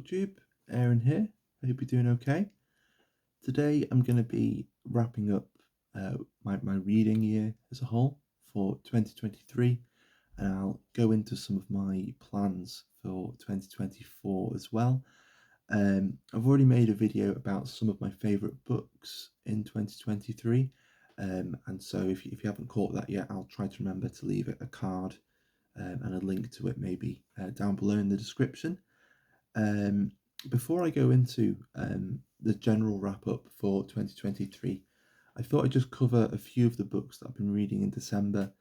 booktube. Aaron here. I hope you're doing okay. Today I'm going to be wrapping up my reading year as a whole for 2023, and I'll go into some of my plans for 2024 as well. I've already made a video about some of my favourite books in 2023, and so if you haven't caught that yet, I'll try to remember to leave a card and a link to it maybe down below in the description. Before I go into the general wrap up for 2023, I thought I'd just cover a few of the books that I've been reading in December.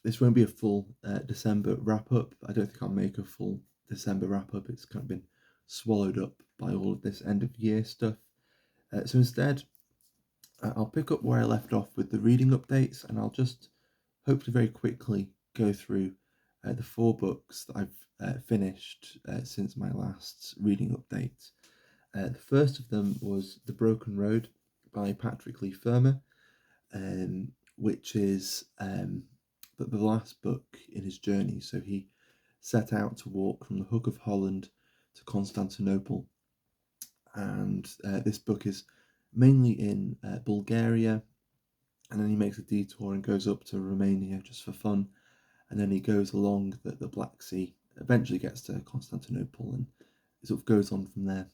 This won't be a full December wrap up. I don't think I'll make a full December wrap up. It's kind of been swallowed up by all of this end of year stuff. So instead, I'll pick up where I left off with the reading updates, and I'll just hopefully very quickly go through the 4 books that I've finished since my last reading update. The first of them was The Broken Road by Patrick Leigh Fermor, which is the last book in his journey. So he set out to walk from the Hook of Holland to Constantinople, and this book is mainly in Bulgaria, and then he makes a detour and goes up to Romania just for fun, and then he goes along the Black Sea, eventually gets to Constantinople, and it sort of goes on from there.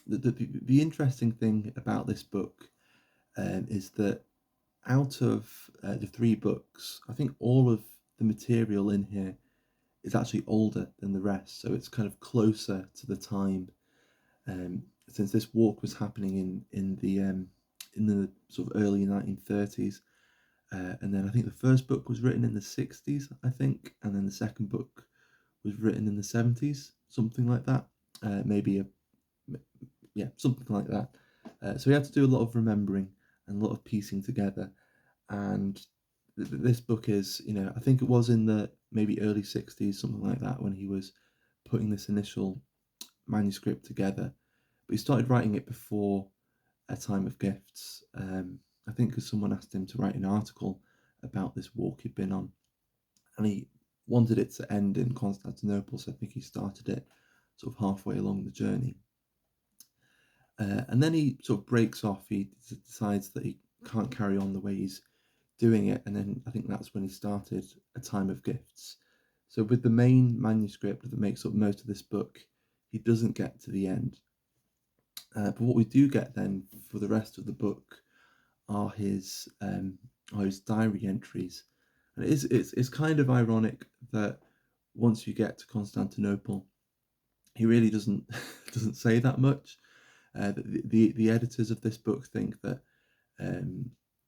The interesting thing about this book is that out of the 3 books, I think all of the material in here is actually older than the rest, so it's kind of closer to the time, since this walk was happening in the sort of early 1930s. And then I think the first book was written in the 60s, I think, and then the second book was written in the 70s, something like that. Something like that. So he had to do a lot of remembering and a lot of piecing together. And this book is, I think it was in the maybe early 60s, something like that, when he was putting this initial manuscript together. But he started writing it before A Time of Gifts. I think because someone asked him to write an article about this walk he'd been on, and he wanted it to end in Constantinople, so I think he started it sort of halfway along the journey. And then he sort of breaks off. He decides that he can't carry on the way he's doing it, and then I think that's when he started A Time of Gifts. So with the main manuscript that makes up most of this book, he doesn't get to the end. But what we do get then for the rest of the book are his diary entries, and it's kind of ironic that once you get to Constantinople, he really doesn't say that much. The editors of this book think that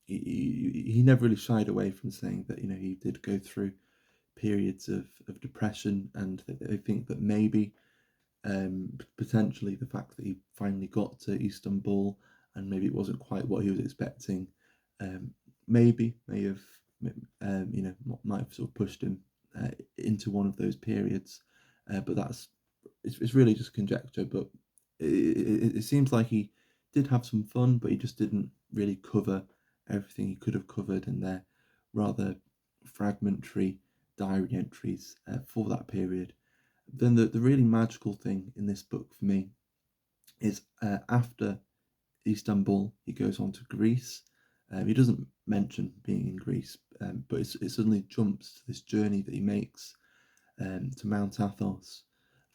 he never really shied away from saying that he did go through periods of depression, and they think that maybe potentially the fact that he finally got to Istanbul and maybe it wasn't quite what he was expecting, may have might have sort of pushed him into one of those periods, but it's really just conjecture. But it seems like he did have some fun, but he just didn't really cover everything he could have covered in their rather fragmentary diary entries for that period. Then the really magical thing in this book for me is after Istanbul, he goes on to Greece. He doesn't mention being in Greece, but it suddenly jumps to this journey that he makes to Mount Athos,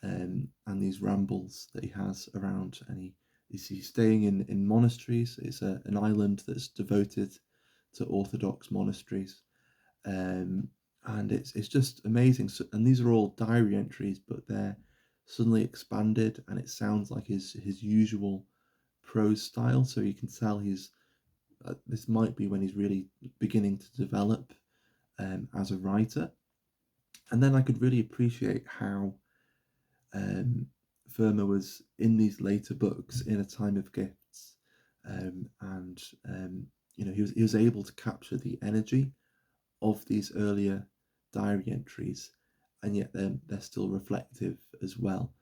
and these rambles that he has around, and he's staying in monasteries. It's an island that's devoted to Orthodox monasteries, and it's just amazing. So, and these are all diary entries, but they're suddenly expanded, and it sounds like his usual prose style. So you can tell this might be when he's really beginning to develop as a writer. And then I could really appreciate how Vermeer was in these later books in A Time of Gifts, and he was able to capture the energy of these earlier diary entries, and yet they're still reflective as well.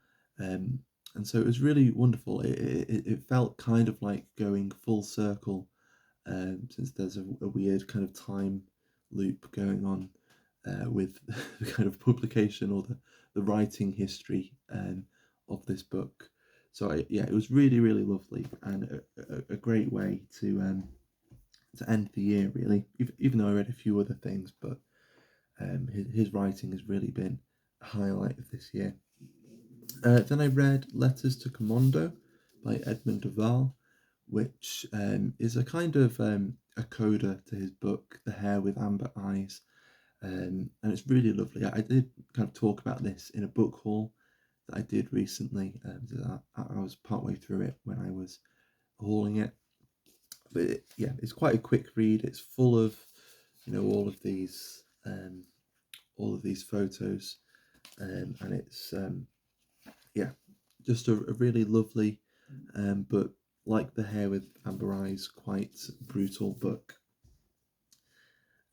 And so it was really wonderful. It felt kind of like going full circle, since there's a weird kind of time loop going on with the kind of publication or the writing history of this book. So it was really, really lovely, and a great way to end the year, really. Even though I read a few other things, but his writing has really been a highlight of this year. Then I read Letters to Commando by Edmund Duval, which is a kind of a coda to his book, The Hare with Amber Eyes. And it's really lovely. I did kind of talk about this in a book haul that I did recently. I was partway through it when I was hauling it. But it's quite a quick read. It's full of, all of these photos, and it's just a really lovely, but like The Hare with Amber Eyes, quite brutal book.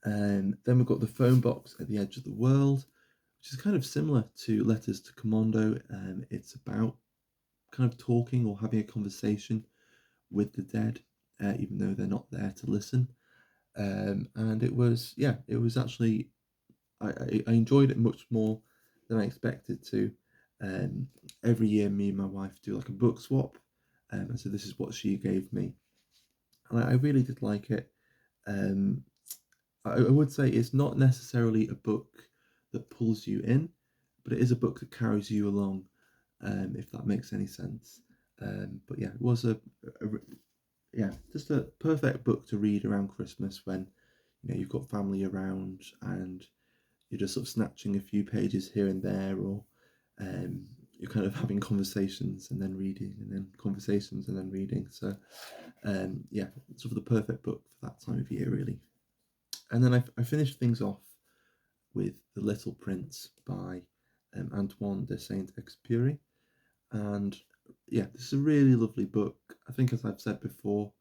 And then we've got The Phone Box at the Edge of the World, which is kind of similar to Letters to Commando. It's about kind of talking or having a conversation with the dead, even though they're not there to listen. And it was actually, I enjoyed it much more than I expected to. Every year, me and my wife do like a book swap, and so this is what she gave me, and I really did like it. I would say it's not necessarily a book that pulls you in, but it is a book that carries you along, if that makes any sense. But it was just a perfect book to read around Christmas when you've got family around and you're just sort of snatching a few pages here and there, or you're kind of having conversations and then reading, and then conversations and then reading. So it's sort of the perfect book for that time of year, really. And then I finished things off with The Little Prince by Antoine de Saint-Exupéry. And this is a really lovely book. I think, as I've said before,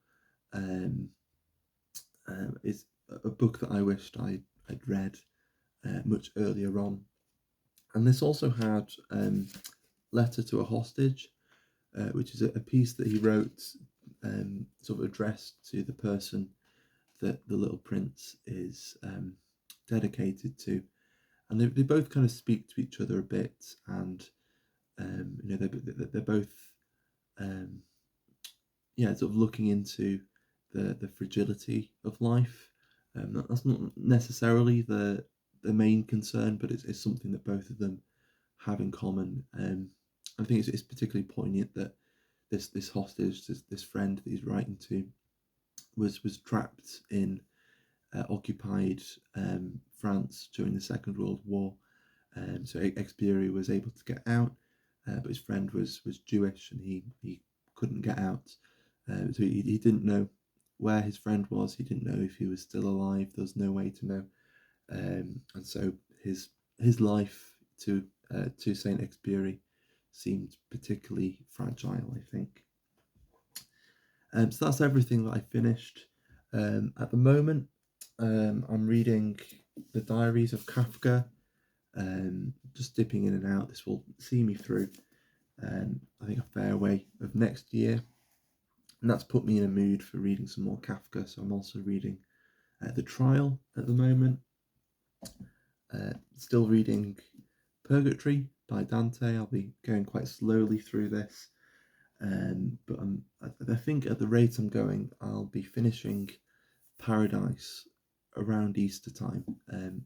it's a book that I wished I'd read much earlier on. And this also had Letter to a Hostage, which is a piece that he wrote sort of addressed to the person that The Little Prince is dedicated to. And they both kind of speak to each other a bit, and they're both sort of looking into the fragility of life. That's not necessarily the main concern, but it's something that both of them have in common. I think it's particularly poignant that this hostage, this friend that he's writing to, was trapped in occupied France during the Second World War. So Exupéry was able to get out, but his friend was Jewish and he couldn't get out. So he didn't know where his friend was. He didn't know if he was still alive. There was no way to know. And so his life to Saint-Exupéry seemed particularly fragile, I think. So that's everything that I finished. At the moment, I'm reading The Diaries of Kafka, just dipping in and out. This will see me through, I think, a fair way of next year. And that's put me in a mood for reading some more Kafka. So I'm also reading The Trial at the moment. Still reading Purgatory by Dante. I'll be going quite slowly through this. But I think at the rate I'm going, I'll be finishing Paradise around Easter time,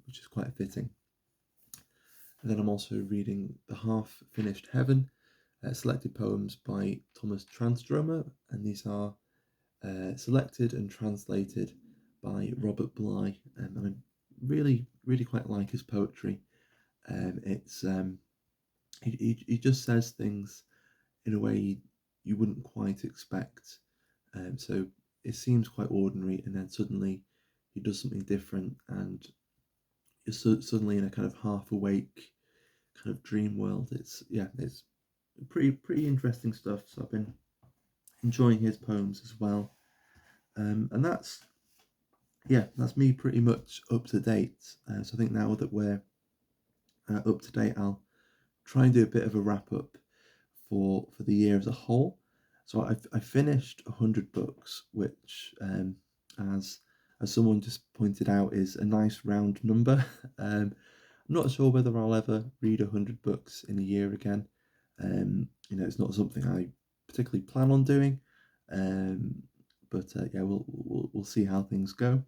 which is quite fitting. And then I'm also reading The Half-Finished Heaven, selected poems by Thomas Transtromer, and these are selected and translated by Robert Bly, and I really, really quite like his poetry. It's he just says things in a way you wouldn't quite expect. So it seems quite ordinary, and then suddenly he does something different, and you're suddenly in a kind of half awake kind of dream world. It's pretty interesting stuff. So I've been enjoying his poems as well, and that's me pretty much up to date. So I think now that we're up to date, I'll try and do a bit of a wrap up for the year as a whole. So I finished 100 books, which, as someone just pointed out, is a nice round number. I'm not sure whether I'll ever read 100 books in a year again. It's not something I particularly plan on doing, but yeah, we'll see how things go.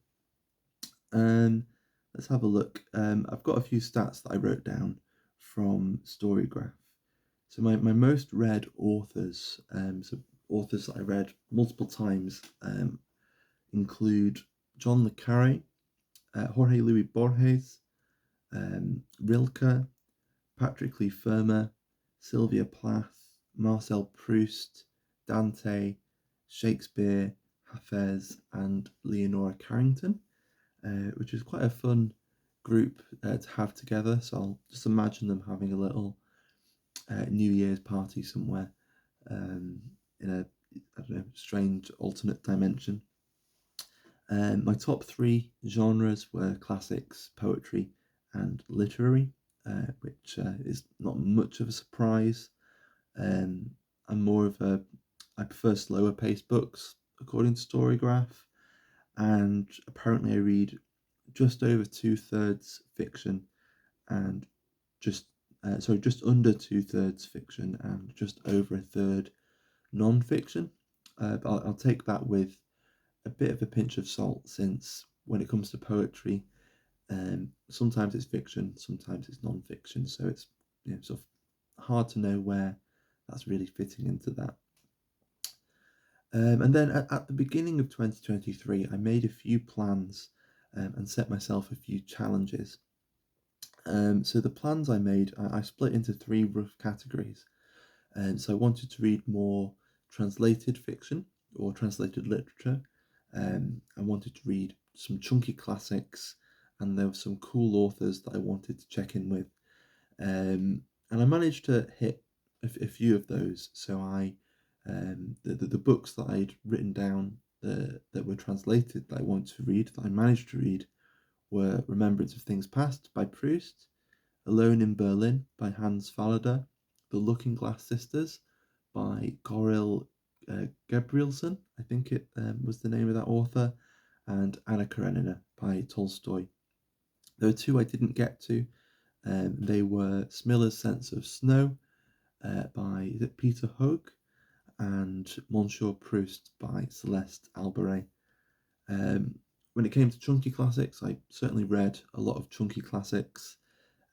Let's have a look. I've got a few stats that I wrote down from Storygraph. So my most read authors, so authors that I read multiple times, include John le Carré, Jorge Luis Borges, Rilke, Patrick Leigh Fermor, Sylvia Plath, Marcel Proust, Dante, Shakespeare, Hafez, and Leonora Carrington, which is quite a fun group to have together. So I'll just imagine them having a little New Year's party somewhere in a, I don't know, strange alternate dimension. My top three genres were classics, poetry, and literary, which is not much of a surprise. I'm more of I prefer slower paced books, according to Storygraph, and apparently I read just over 2/3 fiction and just under 2/3 fiction and just over a third non-fiction. But I'll take that with a bit of a pinch of salt, since when it comes to poetry, sometimes it's fiction, sometimes it's non-fiction. So it's sort of hard to know where that's really fitting into that. And then at the beginning of 2023, I made a few plans and set myself a few challenges. So the plans I made, I split into three rough categories. So I wanted to read more translated fiction or translated literature. I wanted to read some chunky classics, and there were some cool authors that I wanted to check in with. And I managed to hit a few of those. So the books that I'd written down that were translated that I wanted to read, that I managed to read, were Remembrance of Things Past by Proust, Alone in Berlin by Hans Fallada, The Looking Glass Sisters by Goril Gabrielson, I think it was the name of that author, and Anna Karenina by Tolstoy. There were two I didn't get to. They were Smiller's Sense of Snow by Peter Hogue, and Monsieur Proust by Celeste Albury. When it came to chunky classics, I certainly read a lot of chunky classics.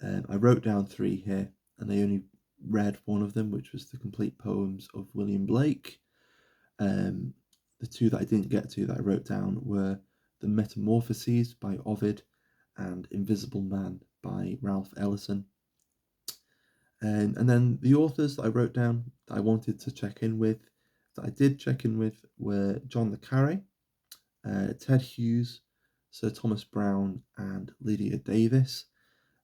I wrote down three here, and I only read one of them, which was the complete poems of William Blake. The two that I didn't get to that I wrote down were The Metamorphoses by Ovid and Invisible Man by Ralph Ellison. And then the authors that I wrote down that I wanted to check in with, that I did check in with, were John le Carré, Ted Hughes, Sir Thomas Browne, and Lydia Davis.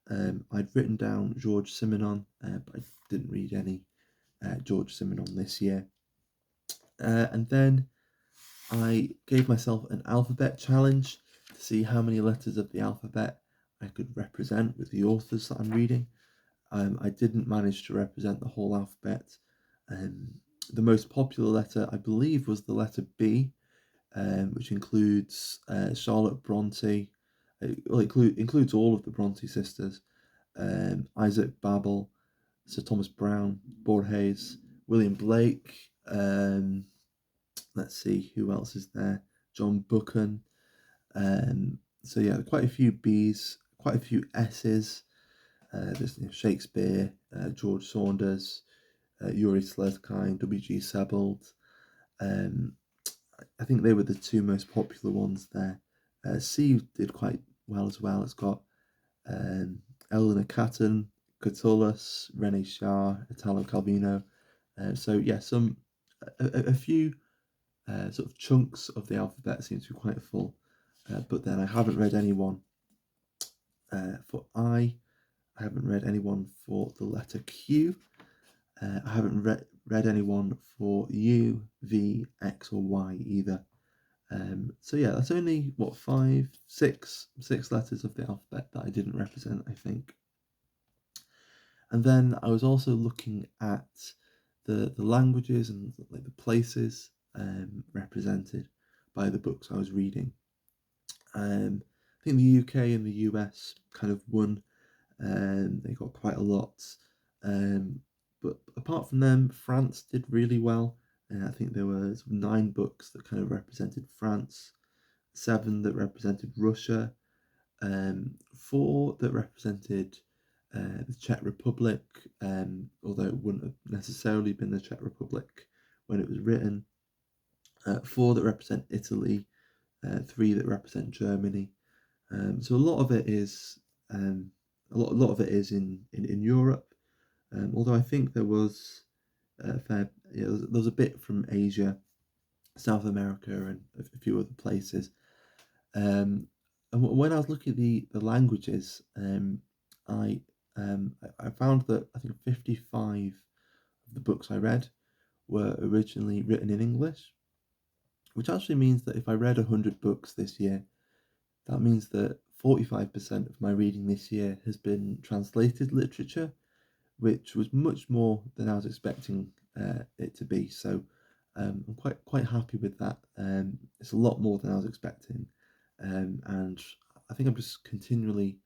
I'd written down George Simenon, but I didn't read any George Simenon this year. And then I gave myself an alphabet challenge to see how many letters of the alphabet I could represent with the authors that I'm reading. I didn't manage to represent the whole alphabet. The most popular letter, I believe, was the letter B, which includes Charlotte Bronte. It includes all of the Bronte sisters, Isaac Babel, Sir Thomas Browne, Borges, William Blake. Let's see, who else is there? John Buchan. So yeah, quite a few B's, quite a few S's. There's Shakespeare, George Saunders, Yuri Sledkine, W.G. Sebald. I think they were the two most popular ones there. C did quite well as well. It's got Eleanor Catton, Catullus, Rene Char, Italo Calvino. So yeah, a few sort of chunks of the alphabet seem to be quite full. But then I haven't read anyone for I. I haven't read anyone for the letter Q. I haven't read anyone for U, V, X, or Y either. So yeah, that's only six letters of the alphabet that I didn't represent, I think. And then I was also looking at the languages and like the places represented by the books I was reading. I think the UK and the US kind of won. They got quite a lot. But apart from them, France did really well. I think there were 9 books that kind of represented France, 7 that represented Russia, 4 that represented the Czech Republic, although it wouldn't have necessarily been the Czech Republic when it was written, 4 that represent Italy, 3 that represent Germany. So a lot of it is a lot of it is in Europe. Although I think there was there was a bit from Asia, South America, and a few other places. Um, and when I was looking at the languages, I I found that I think 55 of the books I read were originally written in English, which actually means that if I read 100 books this year, that means that 45% of my reading this year has been translated literature, which was much more than I was expecting it to be. So I'm quite happy with that. It's a lot more than I was expecting, and I think I'm just continually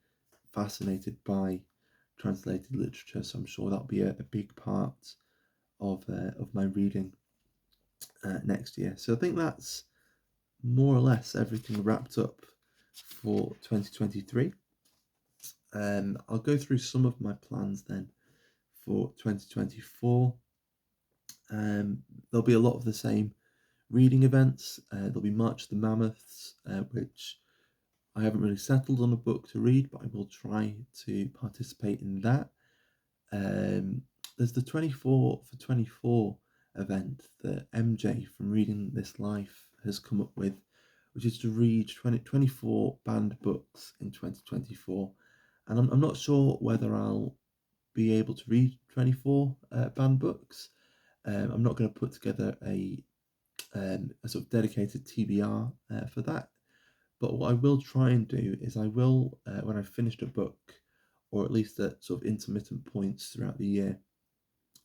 fascinated by translated literature. So I'm sure that'll be a big part of my reading next year. So I think that's more or less everything wrapped up for 2023. I'll go through some of my plans then for 2024. There'll be a lot of the same reading events. There'll be March of the Mammoths, which I haven't really settled on a book to read, but I will try to participate in that. There's the 24 for 24 event that MJ from Reading This Life has come up with, which is to read 24 banned books in 2024. And I'm not sure whether I'll be able to read 24 banned books. I'm not going to put together a sort of dedicated TBR for that. But what I will try and do is I will, when I've finished a book, or at least at sort of intermittent points throughout the year,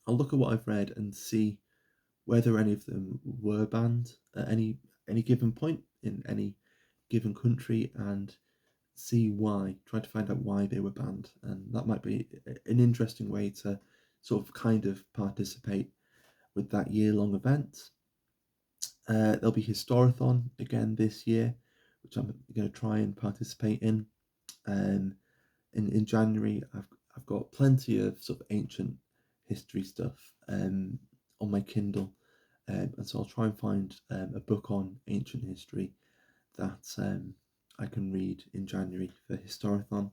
I'll look at what I've read and see whether any of them were banned at any given point in any given country, and see why, try to find out why they were banned. And that might be an interesting way to sort of kind of participate with that year-long event. There'll be Historathon again this year, which I'm going to try and participate in. In January, I've got plenty of sort of ancient history stuff on my Kindle, and so I'll try and find a book on ancient history that I can read in January for Historathon.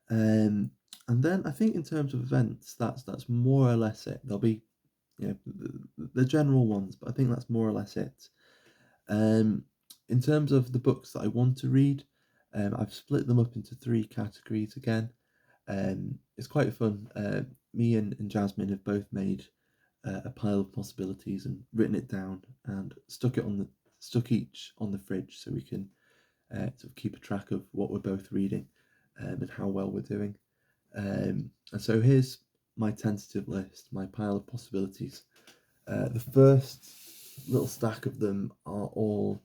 And then I think in terms of events, that's more or less it. There'll be the general ones, but I think that's more or less it. In terms of the books that I want to read, I've split them up into 3 categories again. It's quite fun. Me and Jasmine have both made a pile of possibilities and written it down and stuck each on the fridge so we can sort of keep a track of what we're both reading and how well we're doing. And so here's my tentative list, my pile of possibilities. The first little stack of them are all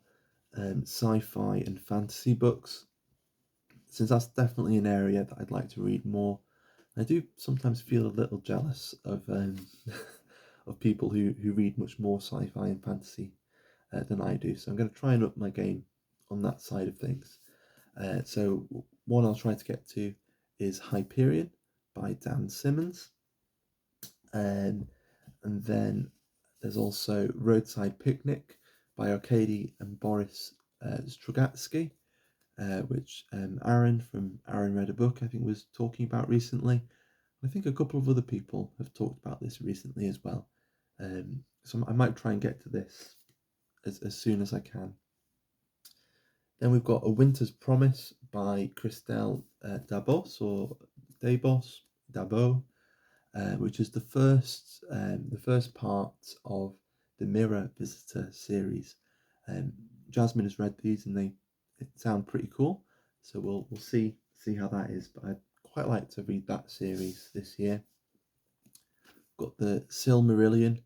sci-fi and fantasy books, since that's definitely an area that I'd like to read more. I do sometimes feel a little jealous of of people who read much more sci-fi and fantasy than I do. So I'm going to try and up my game on that side of things. So one I'll try to get to is Hyperion by Dan Simmons. And then there's also Roadside Picnic by Arkady and Boris Strugatsky, which Aaron from Aaron Read a Book, I think, was talking about recently. I think a couple of other people have talked about this recently as well. So I might try and get to this as soon as I can. Then we've got A Winter's Promise by Christelle Dabot, which is the first part of the Mirror Visitor series. Jasmine has read these and they sound pretty cool, so we'll see how that is. But I'd quite like to read that series this year. Got the Silmarillion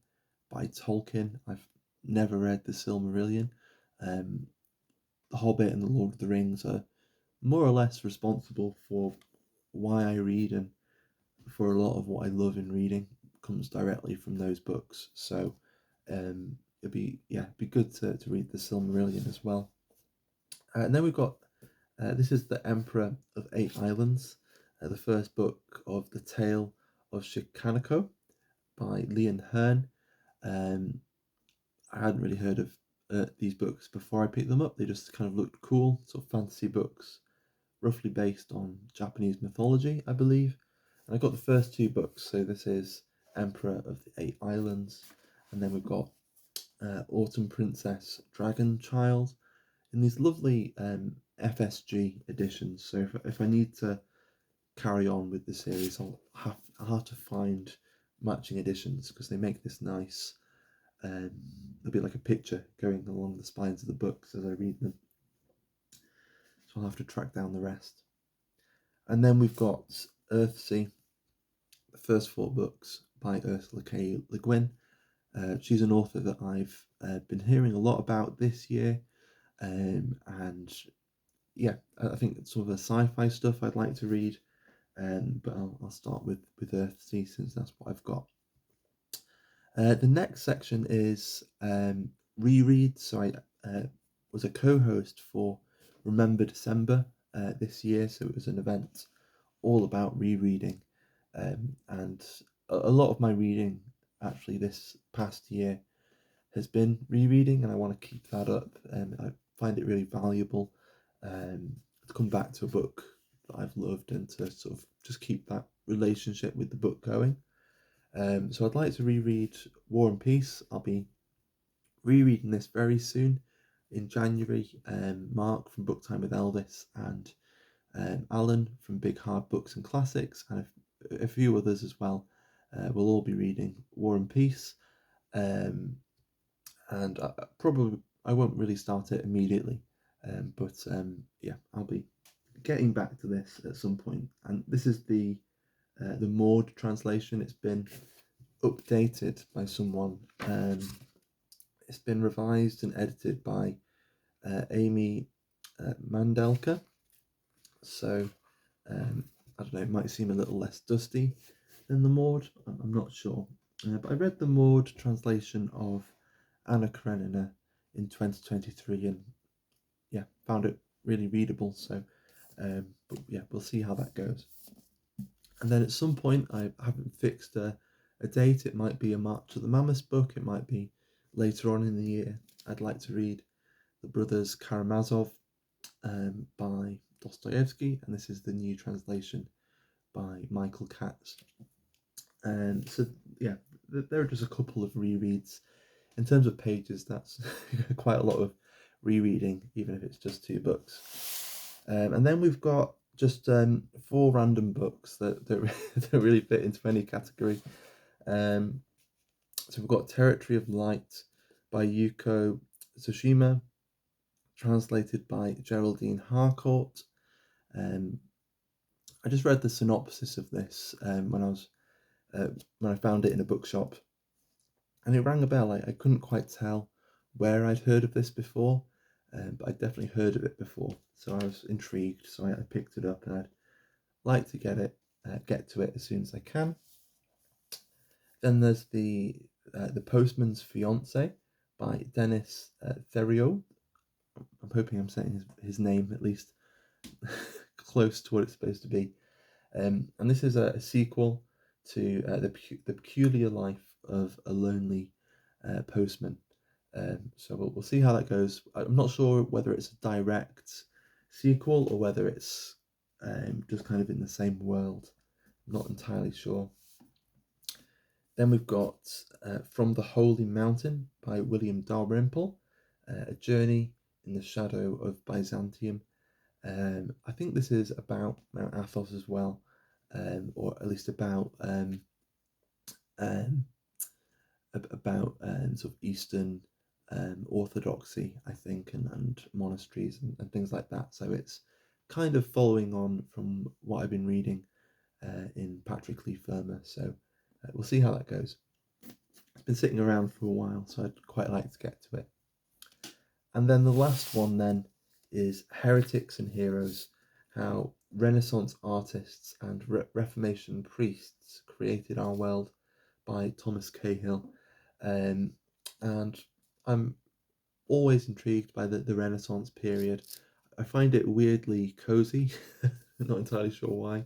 by Tolkien. I've never read the Silmarillion. The Hobbit and the Lord of the Rings are more or less responsible for why I read and for a lot of what I love in reading comes directly from those books. So it'd be good to read the Silmarillion as well. And then we've got this is The Emperor of Eight Islands, the first book of the Tale of Chikanako by Leon Hearn. I hadn't really heard of these books before I picked them up. They just kind of looked cool, sort of fantasy books, roughly based on Japanese mythology, I believe. And I got the first two books. So this is Emperor of the Eight Islands, and then we've got Autumn Princess Dragon Child in these lovely FSG editions. So if I need to carry on with the series, I'll have to find matching editions because they make this nice. There'll be like a picture going along the spines of the books as I read them. So I'll have to track down the rest. And then we've got Earthsea, the first 4 books by Ursula K. Le Guin. She's an author that I've been hearing a lot about this year. And yeah, I think it's some of the sci-fi stuff I'd like to read. But I'll start with Earthsea since that's what I've got. The next section is reread. So I was a co-host for Remember December this year. So it was an event all about rereading. And a lot of my reading actually this past year has been rereading, and I want to keep that up. I find it really valuable to come back to a book that I've loved and to sort of just keep that relationship with the book going. So I'd like to reread War and Peace. I'll be rereading this very soon in January. Mark from Book Time with Elvis and Alan from Big Hard Books and Classics, and a few others as well. We'll all be reading War and Peace. And I won't really start it immediately, but I'll be getting back to this at some point. And this is the Maud translation. It's been updated by someone. It's been revised and edited by Amy Mandelka. So I don't know, it might seem a little less dusty than the Maud. I'm not sure. But I read the Maud translation of Anna Karenina in 2023 and found it really readable. So we'll see how that goes. And then at some point, I haven't fixed a date. It might be a March of the Mammoth book. It might be later on in the year. I'd like to read The Brothers Karamazov by Dostoevsky, and this is the new translation by Michael Katz. And so there are just a couple of rereads. In terms of pages, that's quite a lot of rereading, even if it's just 2 books. And then we've got just 4 random books that don't really fit into any category. So we've got Territory of Light by Yuko Tsushima, translated by Geraldine Harcourt. I just read the synopsis of this when I found it in a bookshop, and it rang a bell. I couldn't quite tell where I'd heard of this before, but I'd definitely heard of it before, so I was intrigued. So I picked it up, and I'd like to get to it as soon as I can. Then there's the Postman's Fiance by Dennis Theriot. I'm hoping I'm saying his name at least close to what it's supposed to be. And this is a sequel to the Peculiar Life of a Lonely Postman. So we'll see how that goes. I'm not sure whether it's a direct sequel or whether it's just kind of in the same world. I'm not entirely sure. Then we've got From the Holy Mountain by William Dalrymple, A Journey in the Shadow of Byzantium. I think this is about Mount Athos as well, or at least about sort of Eastern orthodoxy, I think, and monasteries and things like that. So it's kind of following on from what I've been reading in Patrick Leigh Fermor. So we'll see how that goes. It's been sitting around for a while, so I'd quite like to get to it. And then the last one then is Heretics and Heroes, How Renaissance artists and Reformation priests created our world by Thomas Cahill. Um, and I'm always intrigued by the Renaissance period. I find it weirdly cozy, not entirely sure why.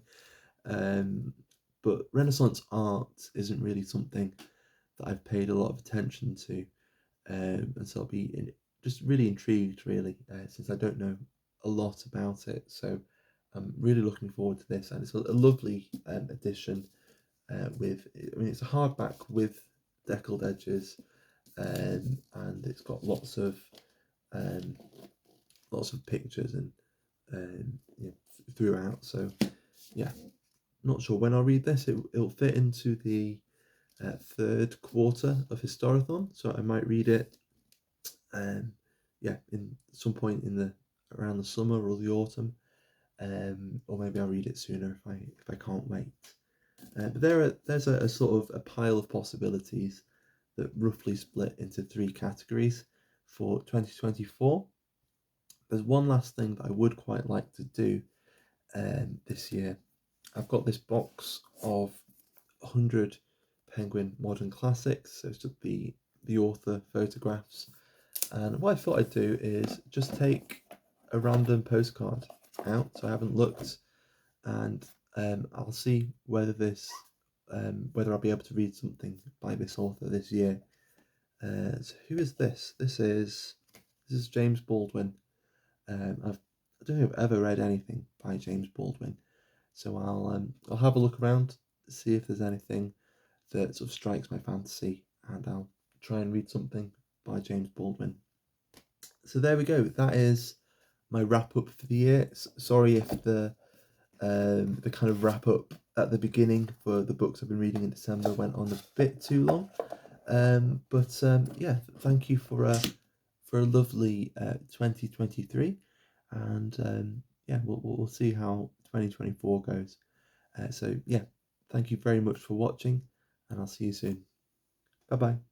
But Renaissance art isn't really something that I've paid a lot of attention to. And so I'll be just really intrigued, really, since I don't know a lot about it. So I'm really looking forward to this, and it's a lovely edition with. I mean, it's a hardback with deckled edges, and it's got um, lots of pictures and throughout. So yeah, not sure when I'll read this. It'll fit into the third quarter of Historathon, so I might read it in some point around the summer or the autumn, or maybe I'll read it sooner if I can't wait. But there's a sort of a pile of possibilities that roughly split into three categories for 2024. There's one last thing that I would quite like to do this year. I've got this box of 100 Penguin Modern Classics, so it's just the author photographs. And what I thought I'd do is just take a random postcard out, so I haven't looked, and I'll see whether whether I'll be able to read something by this author this year. So who is this? This is James Baldwin. I don't think I've ever read anything by James Baldwin, so I'll have a look around, see if there's anything that sort of strikes my fancy, and I'll try and read something by James Baldwin. So there we go. That is my wrap up for the year. Sorry if the kind of wrap up at the beginning for the books I've been reading in December went on a bit too long. But thank you for a lovely 2023, and we'll see how 2024 goes. So thank you very much for watching, and I'll see you soon. Bye bye.